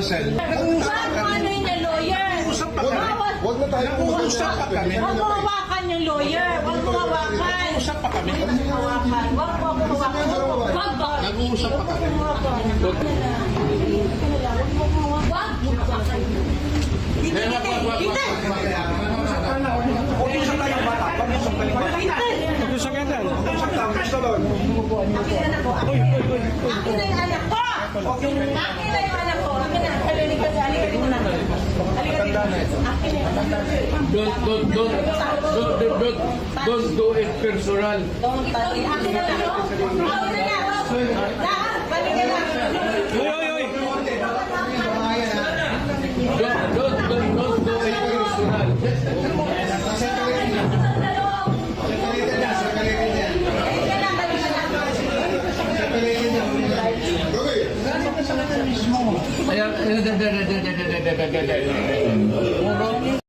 Marcel. Huwag mo ano yung lawyer. Nag-uusap pa kami. Huwag na tayo Nag-uusap pa kami. Huwag mo hawakan yung lawyer. Huwag mo hawakan. Nag-uusap pa kami. Hawakan. Huwag mo hawakan. Huwag ba? Nag-uusap pa kami. Hindi. Pag-usap tayo bata. Pag-usap tayo bata. Pag-usap ka dyan. Pag-usap tayo. Gusto doon. Akin na yung anak ko. Akin na yung anak ko. Akin na. Halika dito na. Halika dito. Akin na yung anak ko. Don't do it personal. Don't touch it. Akin na lang. Akin na lang. Lahat. Balik na lang. Don't do it personal. Okay. Ayan,